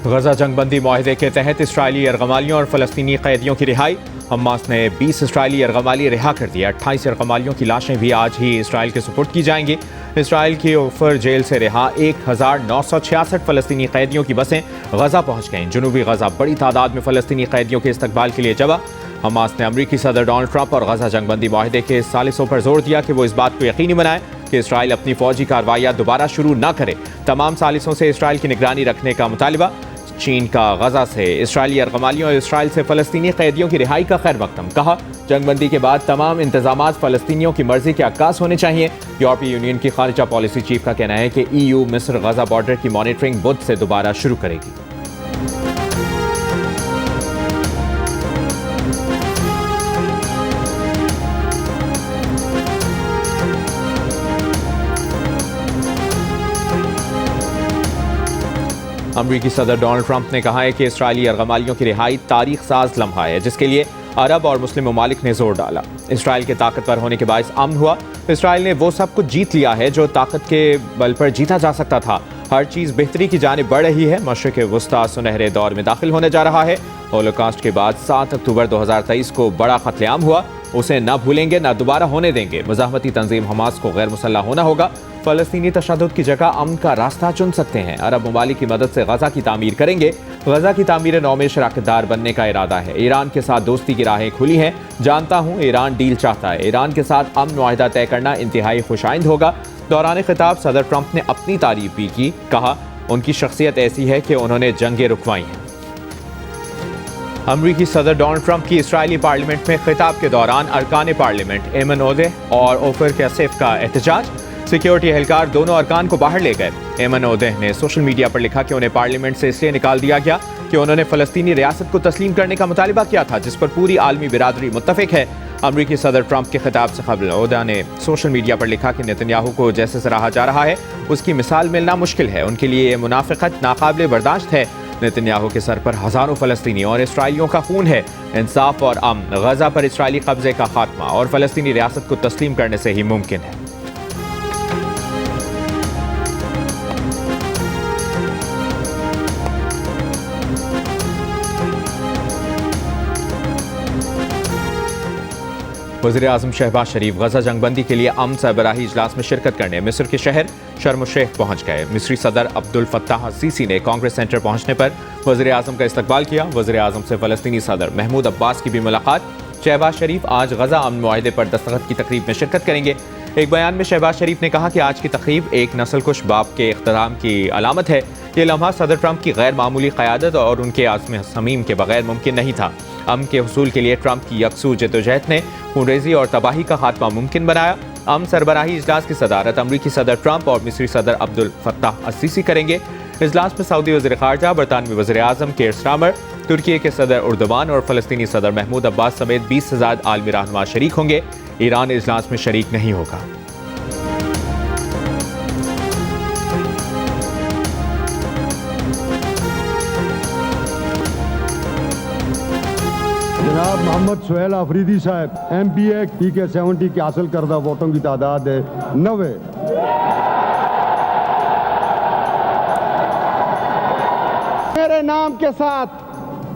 गजा जंगबंदी मुआहदे के तहत इसराइली यरगमालियों और फलस्तीनी कैदियों की रिहाई। हमास ने 20 इसराइली यरगमाली रिहा कर दिया। 28 यरगमालियों की लाशें भी आज ही इसराइल के सुपुर्द की जाएंगी। इसराइल की ओफर जेल से रिहा 1966 फलस्तीनी कैदियों की बसें गजा पहुंच गईं। जनूबी गजा बड़ी तादाद में फलस्तीनी कैदियों के इस्तकबाल के लिए जवा। हमास ने अमरीकी सदर डोनाल्ड ट्रंप और गजा जंगबंदी मुआहदे के सालिसों पर जोर दिया कि वो इस बात को यकीनी बनाए कि इसराइल अपनी फौजी कार्रवाइयाँ दोबारा शुरू न करे। तमाम सालिसों से इसराइल की निगरानी रखने का मुतालबा। चीन का गजा से इसराइली यरगमालियों और इसराइल से फलस्तीनी कैदियों की रिहाई का खैर मकदम। कहा, जंगबंदी के बाद तमाम इंतजामात फलस्तीनियों की मर्जी के अक्कास होने चाहिए। यूरोपीय यूनियन की खारिजा पॉलिसी चीफ का कहना है कि EU मिस्र गजा बॉर्डर की मॉनिटरिंग बुध से दोबारा शुरू करेगी। अमरीकी सदर डोनाल्ड ट्रंप ने कहा है कि इसराइली यरगमालियों की रिहाई तारीख साज लम्हा है जिसके लिए अरब और मुस्लिम ममालिक ने जोर डाला। इसराइल के ताकतवर होने के बायस अमन हुआ। इसराइल ने वो सब कुछ जीत लिया है जो ताकत के बल पर जीता जा सकता था। हर चीज़ बेहतरी की जानिब बढ़ रही है। मशरिक़ वुस्ता सुनहरे दौर में दाखिल होने जा रहा है। होलोकॉस्ट के बाद 7 अक्टूबर 2023 को बड़ा कत्लेआम हुआ। उसे न भूलेंगे न दोबारा होने देंगे। मज़ाहमती तंजीम हमास को गैर मुसल्लह होना होगा। फ़लस्तीनी तशद्दुद की जगह अमन का रास्ता चुन सकते हैं। अरब ममालिक की मदद से गजा की तामीर करेंगे। गजा की तामीर नौ में शराकतदार बनने का इरादा है। ईरान के साथ दोस्ती की राहें खुली हैं। जानता हूँ ईरान डील चाहता है। ईरान के साथ अमन मुआहिदा तय करना इंतहाई खुशाइंद होगा। दौरान खिताब सदर ट्रंप ने अपनी तारीफ भी की। कहा, उनकी शख्सियत ऐसी है कि उन्होंने जंगें रुकवाई हैं। अमरीकी सदर डोनाल्ड ट्रंप की इसराइली पार्लियामेंट में खिताब के दौरान अरकान पार्लियामेंट एमन ओदेह और ओफर कैसेफ का एहतजाज। सिक्योरिटी एहलकार दोनों अरकान को बाहर ले गए। एमन ओदेह ने सोशल मीडिया पर लिखा कि उन्हें पार्लियामेंट से इसलिए निकाल दिया गया कि उन्होंने फ़लस्तीनी रियासत को तस्लीम करने का मुतालिबा किया था जिस पर पूरी आलमी बिरादरी मुत्तफिक है। अमरीकी सदर ट्रंप के खिताब से कबल ओदेह ने सोशल मीडिया पर लिखा कि नेतन्याहू को जैसे सराहा जा रहा है उसकी मिसाल मिलना मुश्किल है। उनके लिए ये मुनाफिकत नाकाबिले बर्दाश्त है। नेतन्याहू के सर पर हज़ारों फ़लस्तीनी और इसराइलियों का खून है। इंसाफ और अमन गजा पर इसराइली कब्जे का खात्मा और फ़लस्तीनी रियासत को तस्लीम करने से ही मुमकिन है। वज़ीर-ए-आज़म शहबाज शरीफ गजा जंगबंदी के लिए अमन सरबराही इजलास में शिरकत करने मिस्र के शहर शर्म शेख पहुंच गए। मिस्री सदर अब्दुल फत्ताह सीसी ने कांग्रेस सेंटर पहुंचने पर वज़ीर-ए-आज़म का इस्तकबाल किया। वज़ीर-ए-आज़म से फ़लस्तीनी सदर महमूद अब्बास की भी मुलाकात। शहबाज शरीफ आज गजा अमन मुआहदे पर दस्तखत की तकरीब में शिरकत करेंगे। एक बयान में शहबाज शरीफ ने कहा कि आज की तकरीब एक नस्लकुश बाप के इख्तिताम की अलामत है। ये लम्हा सदर ट्रंप की गैर मामूली क़यादत और उनके आज़म समीम के बगैर मुमकिन नहीं था। अमन के हुसूल के लिए ट्रंप की यकसू जद्दोजहद ने खूनरेज़ी और तबाही का खात्मा मुमकिन बनाया। अमन सरबराही इजलास की सदारत अमरीकी सदर ट्रंप और मिस्री सदर अब्दुल फत्ताह सीसी करेंगे। इजलास में सऊदी वज़ीर ख़ारजा, बरतानवी वज़ीर-ए-आज़म केर स्टारमर, तुर्की के सदर उर्दवान और फ़लस्तीनी सदर महमूद अब्बास समेत 20 से ज़ायद आलमी रहनुमा शरीक होंगे। ईरान इजलास में शरीक नहीं होगा। जनाब मोहम्मद सुहेल आफरीदी साहब MPA TK 70 की हासिल करदा वोटों की तादाद है 90। मेरे नाम के साथ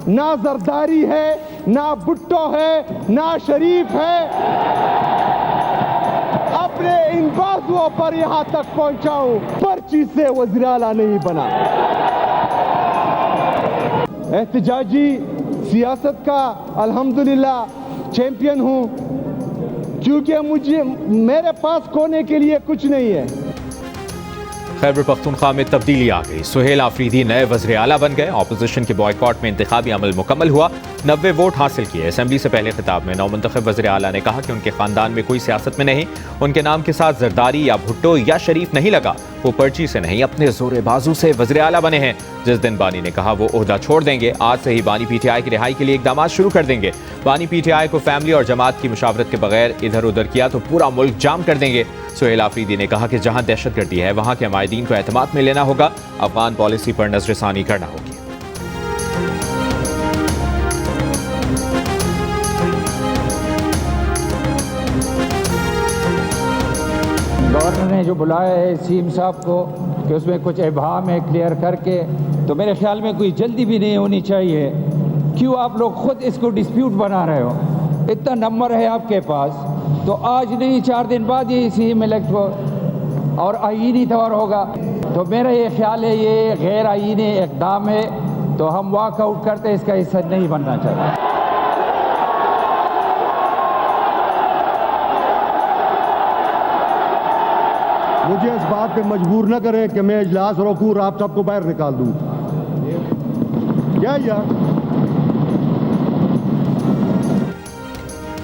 ना जरदारी है, ना भुट्टो है, ना शरीफ है। अपने इन बाजुओं पर यहाँ तक पहुँचाऊं, पर्ची से वज़ीर आला नहीं बना। एहतजाजी सियासत का अल्हम्दुलिल्लाह चैंपियन हूँ क्योंकि मेरे पास खोने के लिए कुछ नहीं है। खैबर पख्तूनख्वा में तब्दीली आ गई। सुहेल आफरीदी नए वज़ीर आला बन गए। अपोजिशन के बॉयकॉट में इंतखाबी अमल मुकम्मल हुआ। 90 वोट हासिल किए। असेंबली से पहले खिताब में नौमुंतखब वज़ीर आला ने कहा कि उनके खानदान में कोई सियासत में नहीं। उनके नाम के साथ जरदारी या भुट्टो या शरीफ नहीं लगा। वो पर्ची से नहीं अपने जोरे बाजू से वज़ीर आला बने हैं। जिस दिन बानी ने कहा वो ओहदा छोड़ देंगे, आज से ही बानी PTI की रिहाई के लिए इकदाम शुरू कर देंगे। बानी PTI को फैमिली और जमात की मुशावरत के बगैर इधर उधर किया तो पूरा मुल्क जाम कर देंगे। सुहेल आफरीदी ने कहा कि जहां दहशतगर्दी है वहां के हमायदीन को एतमाद में लेना होगा। अफगान पॉलिसी पर नजरसानी करना होगी। गवर्नर ने जो बुलाया है सीएम साहब को, कि उसमें कुछ इबाम है क्लियर करके, तो मेरे ख्याल में कोई जल्दी भी नहीं होनी चाहिए। क्यों आप लोग खुद इसको डिस्प्यूट बना रहे हो? इतना नंबर है आपके पास, तो आज नहीं 4 दिन बाद ये सीएम इलेक्ट हो और आईनी तौर होगा। तो मेरा ये ख्याल है ये गैर आईनी इक़दाम है, तो हम वॉकआउट करते, इसका हिस्सा नहीं बनना चाहिए। मुझे इस बात पे मजबूर न करें कि मैं इजलास रोकूं और आप सबको बाहर निकाल दूं। क्या यार?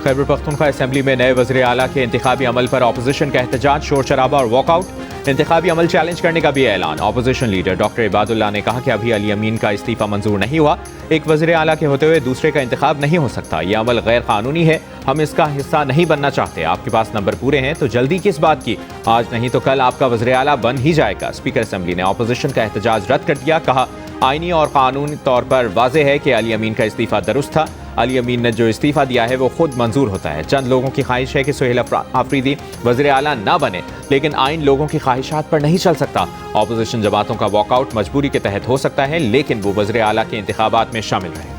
खैबर पख्तूनख्वा असेंबली में नए वज़ीर आला के इंतखाबी अमल पर अपोजिशन का एहतजाज, शोर शराबा और वॉकआउट। इंतखाबी अमल चैलेंज करने का भी ऐलान। अपोजिशन लीडर डॉक्टर इबादुल्लाह ने कहा कि अभी अली अमीन का इस्तीफा मंजूर नहीं हुआ। एक वज़ीर आला के होते हुए दूसरे का इंतखाब नहीं हो सकता। यह अमल गैर कानूनी है, हम इसका हिस्सा नहीं बनना चाहते। आपके पास नंबर पूरे हैं तो जल्दी किस बात की? आज नहीं तो कल आपका वज़ीर आला बन ही जाएगा। स्पीकर असेंबली ने अपोजिशन का एहतजाज रद्द कर दिया। कहा आईनी और कानूनी तौर पर वाज़ेह है कि अली अमीन का इस्तीफा दुरुस्त था। अली अमीन ने जो इस्तीफा दिया है वो खुद मंजूर होता है। चंद लोगों की ख्वाहिश है कि सुहेल आफरीदी वज़ीर आला ना बने, लेकिन आइन लोगों की ख्वाहिशात पर नहीं चल सकता। अपोजिशन जमातों का वॉकआउट मजबूरी के तहत हो सकता है, लेकिन वो वज़ीर आला के इंतखाबात में शामिल रहे।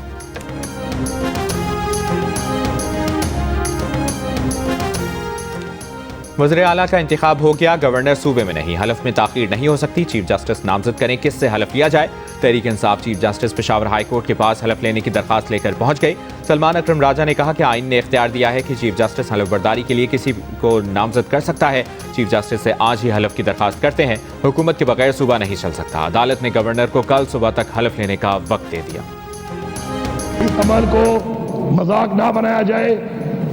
वज़ीर आला का इंतखाब हो गया, गवर्नर सूबे में नहीं। हलफ में ताख़ीर नहीं हो सकती, चीफ जस्टिस नामजद करें, किससे हलफ लिया जाए? Tehreek Insaf chief justice Peshawar high court के पास हलफ लेने की दरखास्त लेकर पहुंच गई। सलमान अकरम राजा ने कहा कि आइन ने इख्तियार दिया है कि चीफ जस्टिस हलफ बर्दारी के लिए किसी को नामजद कर सकता है। चीफ जस्टिस से आज ही हलफ की दरखास्त करते हैं। हुकूमत के बगैर सूबा नहीं चल सकता। अदालत ने गवर्नर को कल सुबह तक हलफ लेने का वक्त दे दिया। इस अमल को मजाक ना बनाया जाए,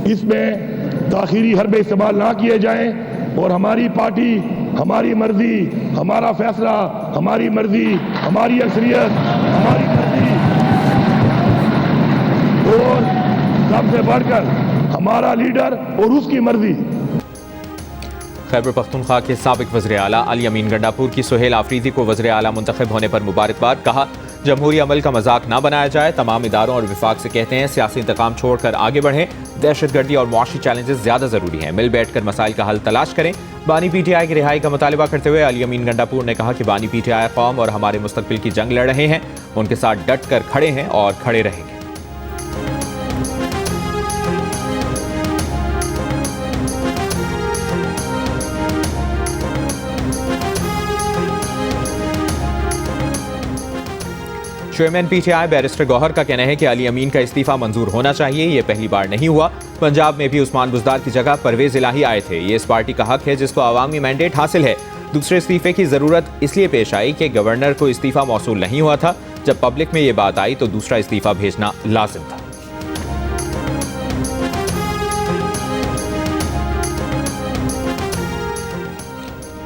इसमें ताखीरी हरबे इस्तेमाल ना किए जाएं और हमारी पार्टी, हमारी मर्जी, हमारा फैसला, हमारी मर्जी, हमारी अक्सरियत, हमारी मर्जी और सबसे बढ़कर हमारा लीडर और उसकी मर्जी। खैबर पख्तूनख्वा के साबिक वज़ीर आला अली अमीन गंडापुर की सुहेल आफरीदी को वज़ीर आला मुंतखब होने पर मुबारकबाद। कहा जमहूरी अमल का मजाक ना बनाया जाए। तमाम इदारों और विफाक से कहते हैं सियासी इंतकाम छोड़कर आगे बढ़ें। दहशतगर्दी और मुआशी चैलेंजेस ज्यादा जरूरी हैं। मिल बैठकर मसाइल का हल तलाश करें। बानी पीटीआई की रिहाई का मुतालबा करते हुए अली अमीन गंडापुर ने कहा कि बानी पीटीआई कौम और हमारे मुस्तकबिल की जंग लड़ रहे हैं, उनके साथ डट कर खड़े हैं और खड़े रहेंगे। चेयरमैन पीटीआई बैरिस्टर गौहर का कहना है कि अली अमीन का इस्तीफा मंजूर होना चाहिए। ये पहली बार नहीं हुआ। पंजाब में भी उस्मान बुज़दार की जगह परवेज इलाही आए थे। ये इस पार्टी का हक है जिसको अवामी मैंडेट हासिल है। दूसरे इस्तीफे की जरूरत इसलिए पेश आई कि गवर्नर को इस्तीफा मौसूल नहीं हुआ था। जब पब्लिक में ये बात आई तो दूसरा इस्तीफा भेजना लाजिम था।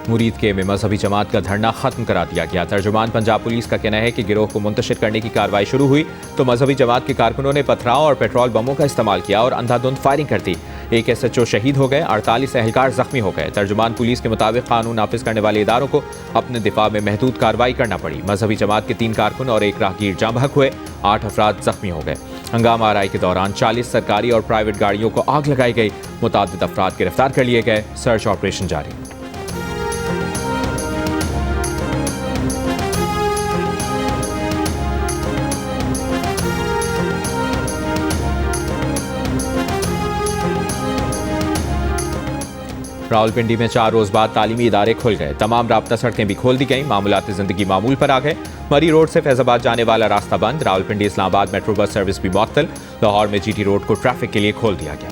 मुरीद के में मजहबी जमात का धरना खत्म करा दिया गया। तर्जुमान पंजाब पुलिस का कहना है कि गिरोह को मुंतशिर करने की कार्रवाई शुरू हुई तो मजहबी जमात के कारकुनों ने पथराव और पेट्रोल बमों का इस्तेमाल किया और अंधाधुंध फायरिंग कर दी। एक SHO शहीद हो गए, 48 एहलकार जख्मी हो गए। तर्जुमान पुलिस के मुताबिक कानून नाफिज करने वाले इदारों को अपने दिफा में महदूद कार्रवाई करना पड़ी। मजहबी जमात के 3 कारकुन और 1 राहगीर जाँ बहक हुए, 8 अफराद जख्मी हो गए। हंगामा आराई के दौरान 40 सरकारी और प्राइवेट गाड़ियों को आग लगाई गई। मुतअद्दिद अफराद गिरफ्तार कर लिए गए। सर्च ऑपरेशन जारी। रावलपिंडी में 4 रोज बाद तालीमी इदारे खुल गए। तमाम राब्ता सड़कें भी खोल दी गई। मामूलात जिंदगी मामूल पर आ गए। मरी रोड से फैजाबाद जाने वाला रास्ता बंद। Rawalpindi Islamabad metro bus service भी मुअत्तल। लाहौर में GT रोड को ट्रैफिक के लिए खोल दिया गया।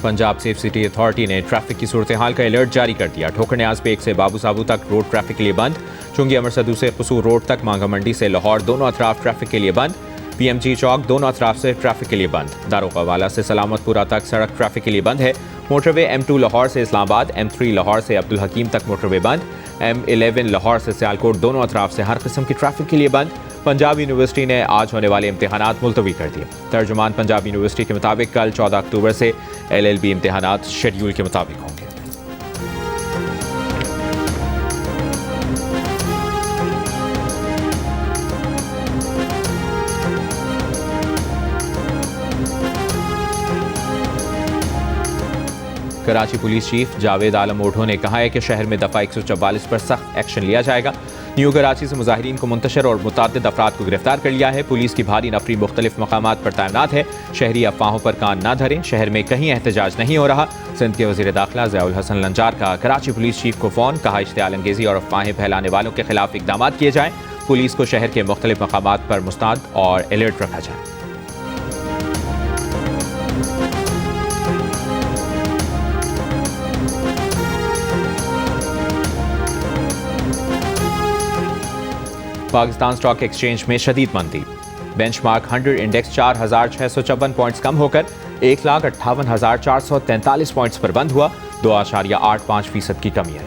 पंजाब सेफ सिटी अथॉरिटी ने ट्रैफिक की सूरत हाल का अलर्ट जारी कर दिया। ठोकर न्याज बेग से बाबू साबू तक रोड ट्रैफिक के लिए बंद। चुंगी अमर सदू से कसूर रोड तक मांगा मंडी से लाहौर दोनों अतराफ ट्रैफिक के लिए बंद। PMG चौक दोनों अतराफ से ट्रैफिक के लिए बंद। दारोगावाला से सलामतपुरा तक सड़क ट्रैफिक के लिए बंद है। मोटरवे M2 लाहौर से इस्लामाबाद, M3 लाहौर से अब्दुल हकीम तक मोटरवे बंद। M11 लाहौर से सियालकोट दोनों अतराफ से हर किस्म की ट्रैफिक के लिए बंद। पंजाब यूनिवर्सिटी ने आज होने वाले इम्तिहानात मुलतवी कर दिए। तर्जुमान पंजाब यूनिवर्सिटी के मुताबिक कल 14 अक्टूबर से LLB इम्तिहानात शेड्यूल के मुताबिक होंगे। कराची पुलिस चीफ जावेद आलम ओढ़ो ने कहा है कि शहर में दफ़ा 144 पर सख्त एक्शन लिया जाएगा। न्यू कराची से मुजाहिरीन को मुंतशर और मुतअद्दिद अफराद को गिरफ्तार कर लिया है। पुलिस की भारी नफरी मुख्तलिफ मकामात पर तैनात है। शहरी अफवाहों पर कान न धरें, शहर में कहीं एहतजाज नहीं हो रहा। सिंध के वज़ीर दाखिला ज़ियाउल हसन लंजार का कराची पुलिस चीफ को फ़ोन, कहा इश्तिआल अंगेज़ी और अफवाहें फैलाने वालों के खिलाफ इक़दाम किए जाएँ। पुलिस को शहर के मुख्तलिफ मकामात पर मुस्तैद और अलर्ट रखा जाए। पाकिस्तान स्टॉक एक्सचेंज में शदीद मंदी। बेंचमार्क 100 इंडेक्स 4,654 पॉइंट्स कम होकर 1,58,443 पॉइंट्स पर बंद हुआ। 2.85% की कमी आई।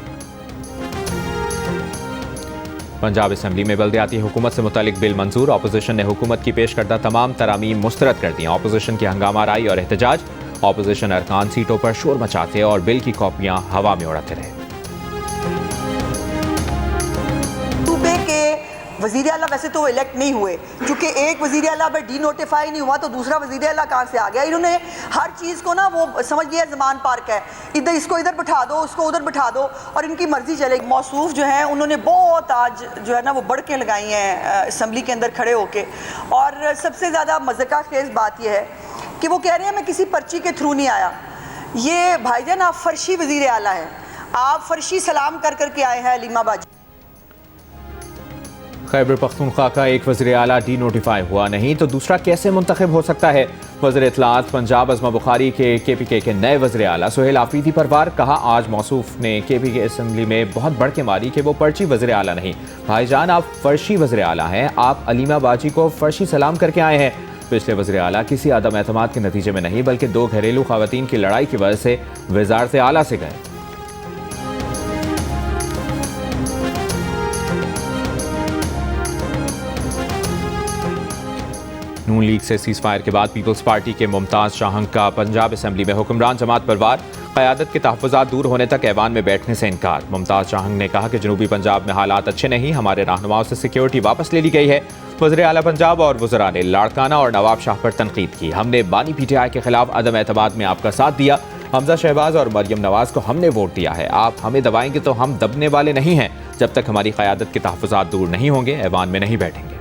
पंजाब असेंबली में बल्दियाती हुकूमत से मुतालिक बिल मंजूर। अपोजिशन ने हुकूमत की पेश करदा तमाम तरामीम मुस्तरद कर दी। अपोजिशन की हंगामा राई और एहतजाज। अपोजिशन अरकान सीटों पर शोर मचाते और बिल की कॉपियां हवा में उड़ाते रहे। वज़ीर आला वैसे तो वो इलेक्ट नहीं हुए, क्योंकि एक वज़ीर आला अगर डी नोटिफाई नहीं हुआ तो दूसरा वज़ीर आला कहाँ से आ गया। इन्होंने हर चीज़ को ना वो समझ लिया ज़मान पार्क है, इधर इसको इधर बिठा दो, उसको उधर बिठा दो और इनकी मर्जी चलेगी। मौसूफ जो है उन्होंने बहुत आज जो है ना वो बढ़के लगाई हैं असम्बली के अंदर खड़े होके। और सबसे ज़्यादा मज़े खेज़ बात यह है कि वो कह रहे हैं मैं किसी पर्ची के थ्रू नहीं आया। ये भाईजान आप फर्शी वज़ीर आला हैं, आप फर्शी सलाम कर करके आए हैं अलीमा बाजी। खैबर पख्तूनख्वा का एक वज़ीर आला डी नोटिफाई हुआ नहीं तो दूसरा कैसे मुंतखब हो सकता है। वज़ीर इत्तलाआत पंजाब अज़मा बुखारी के KPK के नए वज़ीर आला सुहेल आफरीदी पर वार। कहा आज मौसूफ ने KPK असम्बली में बहुत बढ़ के मारी कि वो पर्ची वज़ीर आला नहीं। भाईजान आप फर्शी वज़ीर आला हैं, आप अलीमा बाजी को फर्शी सलाम करके आए हैं। पिछले वज़ीर आला किसी अदम एतमाद के नतीजे में नहीं बल्कि 2 घरेलू ख़वातीन की लड़ाई की वजह से वज़ारत आला से गए। नून लीग से सीज़ फायर के बाद पीपल्स पार्टी के मुमताज़ शाहंग का पंजाब असेंबली में हुक्मरान जमात पर वार। क़यादत के तहफ़्फ़ुज़ात दूर होने तक ऐवान में बैठने से इनकार। मुमताज़ शाहंग ने कहा कि जनूबी पंजाब में हालात अच्छे नहीं, हमारे रहनुमाओं से सिक्योरिटी वापस ले ली गई है। वज़ीर आला पंजाब और वज़रा ने लाड़काना और नवाब शाह पर तनकीद की। हमने बानी PTI के खिलाफ अदम एतमाद में आपका साथ दिया। हमजा शहबाज और मरियम नवाज को हमने वोट दिया है, आप हमें दबाएंगे तो हम दबने वाले नहीं हैं। जब तक हमारी क़यादत के तहफ़्फ़ुज़ात दूर नहीं होंगे ऐवान में नहीं बैठेंगे।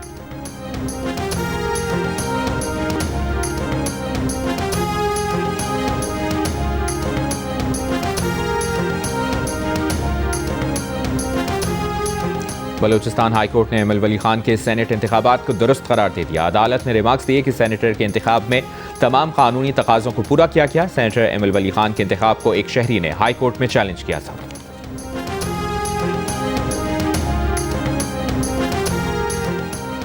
बलूचिस्तान हाई कोर्ट ने एमएल वली खान के सेनेट इंतखाबात को दुरुस्त करार दे दिया। अदालत ने रिमार्क्स दिए कि सेनेटर के इंतखाब में तमाम कानूनी तकाज़ों को पूरा किया गया। सेनेटर एमएल वली खान के इंतखाब को एक शहरी ने हाई कोर्ट में चैलेंज किया था।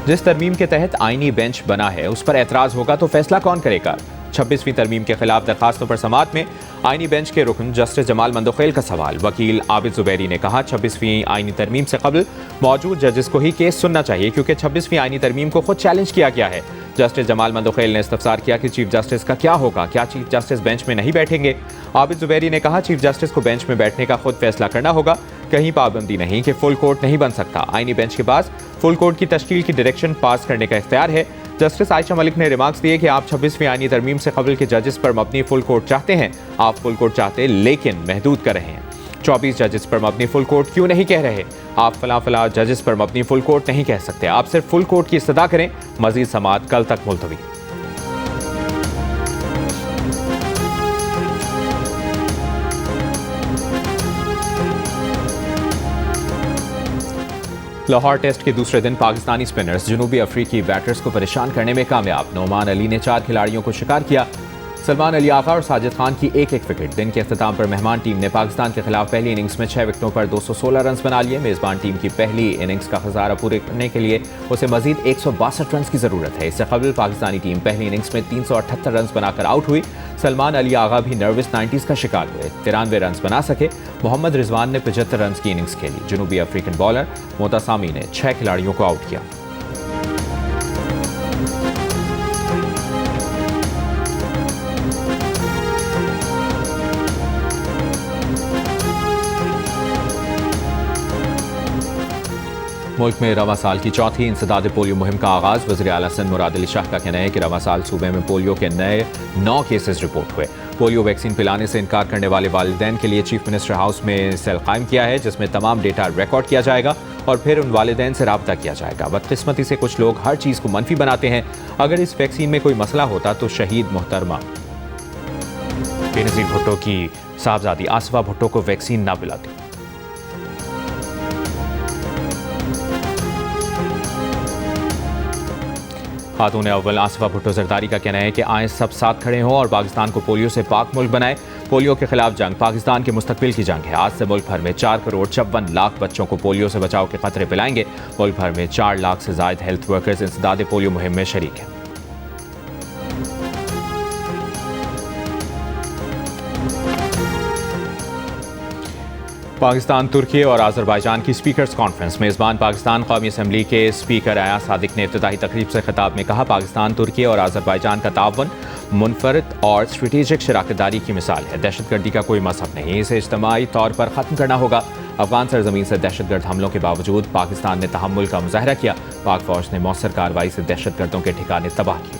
जिस तरमीम के तहत आईनी बेंच बना है उस पर एतराज़ होगा तो फैसला कौन करेगा। 26वीं तरमीम के खिलाफ दरखास्तों पर समाअत में आईनी बेंच के रुकन जस्टिस जमाल मंदोखेल का सवाल। वकील आबिद जुबैरी ने कहा 26वीं आईनी तरमीम से कबल मौजूद जजेस को ही केस सुनना चाहिए क्योंकि 26वीं आईनी तरमीम को खुद चैलेंज किया गया है। जस्टिस जमाल मंदोखेल ने इस्तफसार किया कि चीफ जस्टिस का क्या होगा, क्या चीफ जस्टिस बेंच में नहीं बैठेंगे। आबिद जुबैरी ने कहा चीफ जस्टिस को बेंच में बैठने का खुद फैसला करना होगा, कहीं पाबंदी नहीं कि फुल कोर्ट नहीं बन सकता। आईनी बेंच के पास फुल कोर्ट की तश्कील की डायरेक्शन पास करने का इख्तियार है। जस्टिस आयशा मलिक ने रिमार्क्स दिए कि आप 26वीं आईनी तरमीम से कबल के जजेस पर मबनी फुल कोर्ट चाहते हैं, आप फुल कोर्ट चाहते लेकिन महदूद कर रहे हैं। 24 जजेस पर मबनी फुल कोर्ट क्यों नहीं कह रहे? आप फला जजेस पर मबनी फुल कोर्ट नहीं कह सकते, आप सिर्फ फुल कोर्ट की इस्तदा करें। मजीद समाअत कल तक मुलतवी। लाहौर टेस्ट के दूसरे दिन पाकिस्तानी स्पिनर्स जनूबी अफ्रीकी बैटर्स को परेशान करने में कामयाब। नोमान अली ने 4 खिलाड़ियों को शिकार किया। सलमान अली आगा और साजिद खान की एक विकेट। दिन के अख्ताम पर मेहमान टीम ने पाकिस्तान के खिलाफ पहली इनिंग्स में 6 विकेटों पर 216 रन बना लिए। मेज़बान टीम की पहली इनिंग्स का खजारा पूरे करने के लिए उसे मजीद 162 रन की ज़रूरत है। इससे कबल पाकिस्तानी टीम पहली इनिंग्स में 378 रन बनाकर आउट हुई। सलमान अली आगा भी नर्वस 90s का शिकार हुए, 93 रन बना सके। मोहम्मद रिजवान ने 75 रन की इनिंग्स खेली। जनूबी अफ्रीकन बॉलर मोतासामी ने 6 खिलाड़ियों को आउट किया। मुल्क में रवा साल की चौथी इंसदाद पोलियो मुहिम का आगाज। वज़ीर आला सिंध मुराद अली शाह का कहना है कि रवा साल सूबे में पोलियो के नए 9 केसेस रिपोर्ट हुए। पोलियो वैक्सीन पिलाने से इनकार करने वाले वालिदैन के लिए चीफ मिनिस्टर हाउस में सेल कायम किया है, जिसमें तमाम डेटा रिकॉर्ड किया जाएगा और फिर उन वालिदैन से रब्ता किया जाएगा। बदकिस्मती से कुछ लोग हर चीज़ को मनफी बनाते हैं। अगर इस वैक्सीन में कोई मसला होता तो शहीद मोहतरमा बेनज़ीर भुट्टो की साहबजादी आसिफा भुट्टो को वैक्सीन ना पिलाती। खातून अव्वल आसिफा भुट्टो जरदारी का कहना है कि आए सब साथ खड़े हों और पाकिस्तान को पोलियो से पाक मुल्क बनाए। पोलियो के खिलाफ जंग पाकिस्तान के मुस्तकबिल की जंग है। आज से मुल्क भर में 4,54,00,000 बच्चों को पोलियो से बचाव के खतरे पिलाएंगे। मुल्क भर में 4 लाख से ज्यादा हेल्थ वर्कर्स इंसदाद पोलियो मुहिम में शरीक हैं। पाकिस्तान, तुर्की और आज़रबाईजान की स्पीकर्स कॉन्फ्रेंस। मेज़बान पाकिस्तान कौमी असम्बली के स्पीकर अयाज सादिक ने इफ्तिताही तकरीब से खिताब में कहा, पाकिस्तान, तुर्की और आज़रबाईजान का ताउन मुनफरद और स्ट्रेटेजिक शराकतदारी की मिसाल है। दहशतगर्दी का कोई मजहब नहीं, इसे इज्तिमाई तौर पर ख़त्म करना होगा। अफगान सरजमीन से दहशतगर्द हमलों के बावजूद पाकिस्तान ने तहम्मुल का मुजाहरा किया। पाक फौज ने मौसर कार्रवाई से दहशतगर्दों के ठिकाने तबाह किए।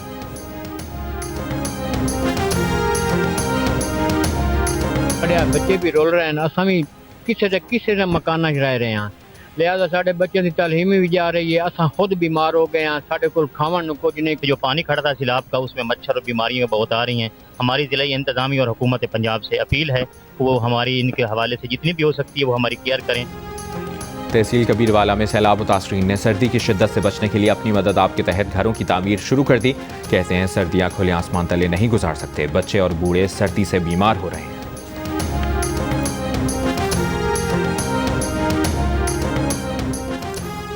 बच्चे भी रोल रहे हैं, असा भी किसी ने मकाना रह रहे हैं, लिहाजा साढ़े बच्चों की तालीम भी जा रही है। असा खुद बीमार हो गए हैं, साढ़े को खावन कुछ नहीं। जो पानी खड़ा था सैलाब का, उसमें मच्छर और बीमारियाँ बहुत आ रही हैं। हमारी ज़िला इंतज़ामी और हुकूमत पंजाब से अपील है वो हमारी इनके हवाले से जितनी भी हो सकती है वो हमारी केयर करें। तहसील कबीरवाला में सैलाब मुतासरीन ने सर्दी की शिद्दत से बचने के लिए अपनी मदद आप के तहत घरों की तामीर शुरू कर दी। कहते हैं सर्दियाँ खुले आसमान तले नहीं गुजार सकते, बच्चे और बूढ़े सर्दी से बीमार हो रहे हैं।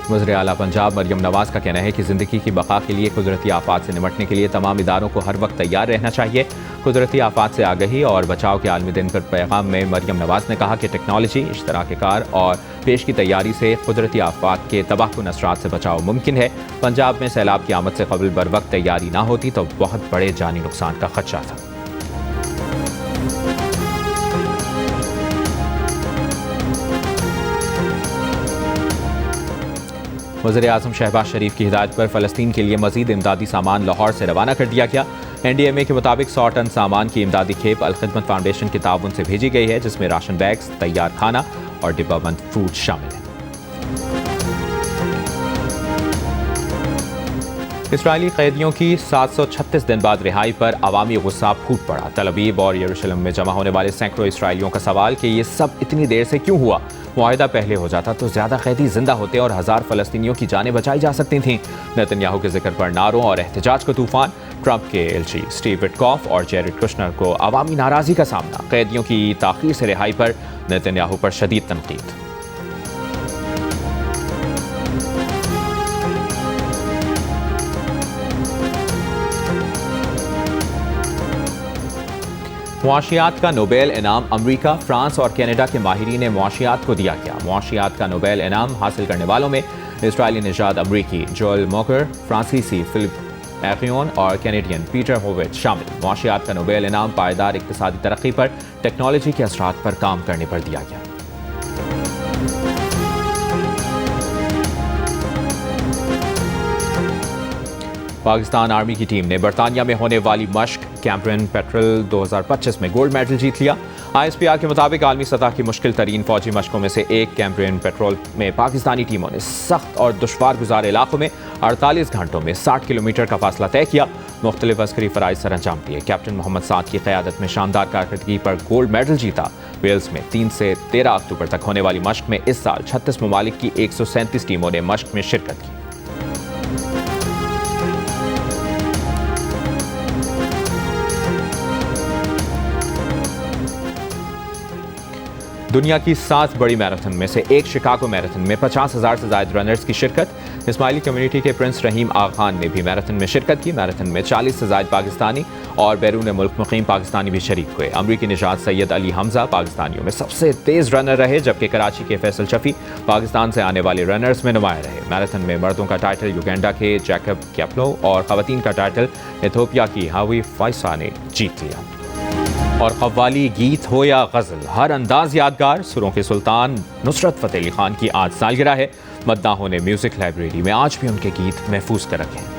वज़ीर आला पंजाब मरियम नवाज का कहना है कि ज़िंदगी की बका के लिए कुदरती आफात से निपटने के लिए तमाम इदारों को हर वक्त तैयार रहना चाहिए। कुदरती आफात से आगही और बचाव के आलमी दिन पर पैगाम में मरियम नवाज ने कहा कि टेक्नोलॉजी, इश्तराक-ए-कार और पेश की तैयारी से कुदरती आफात के तबाहकुन असरात से बचाव मुमकिन है। पंजाब में सैलाब की आमद से कबल बर वक्त तैयारी ना होती तो बहुत बड़े जानी नुकसान का खदशा था। वज़ीर आज़म शहबाज शरीफ की हिदायत पर फ़लस्तीन के लिए मज़ीद इमदादी सामान लाहौर से रवाना कर दिया गया। NDMA के मुताबिक 100 टन सामान की इमदादी खेप अल-खिदमत फाउंडेशन के ताउन से भेजी गई है, जिसमें राशन बैग्स, तैयार खाना और डिब्बाबंद फूड शामिल है। इसराइली कैदियों की 736 दिन बाद रिहाई पर अवामी गुस्सा फूट पड़ा। तल अवीव और यरूशलेम में जमा होने वाले सैकड़ों इसराइलियों का सवाल कि ये सब इतनी देर से क्यों हुआ। मुआहिदा पहले हो जाता तो ज्यादा कैदी जिंदा होते और 1000 फलस्तीनियों की जानें बचाई जा सकती थीं। नेतन्याहू के जिक्र पर नारों और एहतजाज का तूफान। ट्रंप के एलची स्टीव विटकॉफ और जेरेड कुशनर को अवामी नाराजगी का सामना। कैदियों की ताखीर से रिहाई पर नेतन्याहू पर शदीद तनकीद। मुआशियात का नोबेल इनाम अमरीका, फ्रांस और कनाडा के माहिरीन मुआशियात को दिया गया। मुआशियात का नोबेल इनाम हासिल करने वालों में इसराइली निजात अमरीकी जोएल मोकर, फ्रांसीसी फिलिप एगियोन और कैनेडियन पीटर होविट शामिल। मुआशियात का नोबेल इनाम पायदार इक्तिसादी तरक्की पर टेक्नोलॉजी के असरात पर काम करने पर दिया गया। पाकिस्तान आर्मी की टीम ने बरतानिया में होने वाली मश्क कैंपेन पेट्रोल 2025 में गोल्ड मेडल जीत लिया। ISPR के मुताबिक आलमी सतह की मुश्किल तरीन फौजी मशकों में से एक कैंपेन पेट्रोल में पाकिस्तानी टीमों ने सख्त और दुश्वार गुजार इलाकों में 48 घंटों में 60 किलोमीटर का फासला तय किया। मुख्तलिफ अस्करी फ़राइज़ सर अंजाम दिए। कैप्टन मोहम्मद साद की क़यादत में शानदार कारकर्दगी पर गोल्ड मेडल जीता। वेल्स में 3 से 13 अक्टूबर तक होने वाली मश्क में इस साल 36 ममालिक की 137 टीमों ने मश्क में शिरकत की। दुनिया की 7 बड़ी मैराथन में से एक शिकागो मैराथन में 50,000 से ज्यादा रनर्स की शिरकत। इस्माइली कम्युनिटी के प्रिंस रहीम आगा खान ने भी मैराथन में शिरकत की। मैराथन में 40 से ज्यादा पाकिस्तानी और बैरून मुल्क मुकीम पाकिस्तानी भी शरीक हुए। अमरीकी निजात सैयद अली हमजा पाकिस्तानियों में सबसे तेज रनर रहे, जबकि कराची के फैसल शफी पाकिस्तान से आने वाले रनर्स में नुमाया रहे। मैराथन में मर्दों का टाइटल युगांडा के जैकब कैप्लो और खवातीन का टाइटल इथियोपिया की हावी फाइसा ने जीत लिया। और कव्वाली, गीत हो या गज़ल, हर अंदाज यादगार। सुरों के सुल्तान नुसरत फ़तेह अली खान की आज सालगिरह है। मद्दाहों ने म्यूजिक लाइब्रेरी में आज भी उनके गीत महफूज कर रखे हैं।